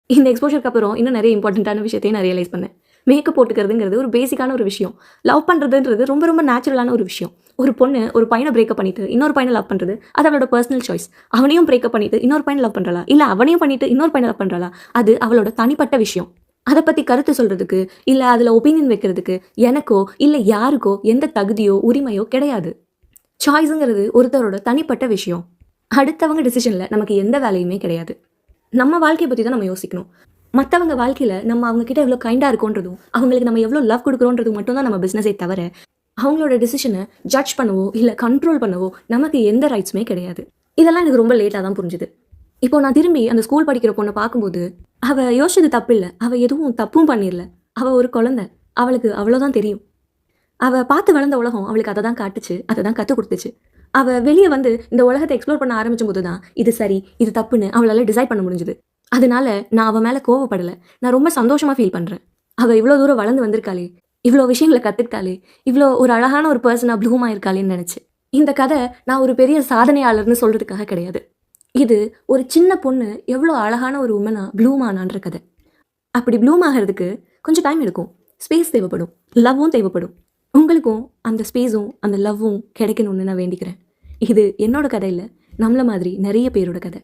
இந்த எக்ஸ்போஷருக்கு அப்புறம் இன்னும் நிறைய இம்பார்ட்டண்ட்டான விஷயத்தையும் நான் ரியலைஸ் பண்ணேன். மேக்கப் போட்டுக்கிறதுங்கிறது ஒரு பேசிக்கான ஒரு விஷயம். லவ் பண்ணுறதுன்றது ரொம்ப ரொம்ப நேச்சுரலான ஒரு விஷயம். ஒரு பொண்ணு ஒரு பையனை பிரேக்கப் பண்ணிட்டு இன்னொரு பையனை லவ் பண்ணுறது அது அவளோட பர்சனல் சாய்ஸ். அவனையும் பிரேக்கப் பண்ணிட்டு இன்னொரு பையனை லவ் பண்ணுறாளா, இல்லை அவனையும் பண்ணிட்டு இன்னொரு பையனை லவ் பண்ணுறாளா, அது அவளோட தனிப்பட்ட விஷயம். அதை பற்றி கருத்து சொல்கிறதுக்கு இல்லை அதில் ஒப்பீனியன் வைக்கிறதுக்கு எனக்கோ இல்லை யாருக்கோ எந்த தகுதியோ உரிமையோ கிடையாது. சாய்ஸுங்கிறது ஒருத்தரோட தனிப்பட்ட விஷயம். அடுத்தவங்க டிசிஷனில் நமக்கு எந்த வேலையுமே கிடையாது. நம்ம வாழ்க்கையை பற்றி தான் நம்ம யோசிக்கணும். மற்றவங்க வாழ்க்கையில் நம்ம அவங்கக்கிட்ட எவ்வளோ கைண்டாக இருக்கோன்றதும் அவங்களுக்கு நம்ம எவ்வளோ லவ் கொடுக்குறோன்றது மட்டும் தான் நம்ம பிஸ்னஸே தவிர அவங்களோட டிசிஷனை ஜட்ஜ் பண்ணவோ இல்லை கண்ட்ரோல் பண்ணவோ நமக்கு எந்த ரைட்ஸுமே கிடையாது. இதெல்லாம் எனக்கு ரொம்ப லேட்டாக தான் புரிஞ்சுது. இப்போ நான் திரும்பி அந்த ஸ்கூல் படிக்கிற பொண்ணை பார்க்கும்போது அவள் யோசிச்சது தப்பு இல்லை, அவள் எதுவும் தப்பும் பண்ணிடல. அவள் ஒரு குழந்தை, அவளுக்கு அவ்வளோதான் தெரியும். அவள் பார்த்து வளர்ந்த உலகம் அவளுக்கு அதை தான் காட்டுச்சு, அதை தான் கற்றுக் கொடுத்துச்சு. அவள் வெளியே வந்து இந்த உலகத்தை எக்ஸ்ப்ளோர் பண்ண ஆரம்பிச்சும் போது தான் இது சரி இது தப்புன்னு அவளால் டிசைட் பண்ண முடிஞ்சுது. அதனால நான் அவள் மேலே கோவப்படலை, நான் ரொம்ப சந்தோஷமாக ஃபீல் பண்ணுறேன். அவள் இவ்வளோ தூரம் வளர்ந்து வந்திருக்காளே, இவ்வளோ விஷயங்களை கற்றுக்கிட்டாலே, இவ்வளோ ஒரு அழகான ஒரு பர்சனாக ப்ளூமாக இருக்காளேன்னு நினச்சி. இந்த கதை நான் ஒரு பெரிய சாதனையாளர்னு சொல்கிறதுக்காக கிடையாது. இது ஒரு சின்ன பொண்ணு எவ்வளோ அழகான ஒரு உமனாக ப்ளூமானான்ற கதை. அப்படி ப்ளூம் ஆகிறதுக்கு கொஞ்சம் டைம் எடுக்கும், ஸ்பேஸ் தேவைப்படும், லவ்வும் தேவைப்படும். உங்களுக்கும் அந்த ஸ்பேஸும் அந்த லவ்வும் கிடைக்கணும்னு நான் வேண்டிக்கிறேன். இது என்னோட கதை இல்லை, நம்மள மாதிரி நிறைய பேரோட கதை.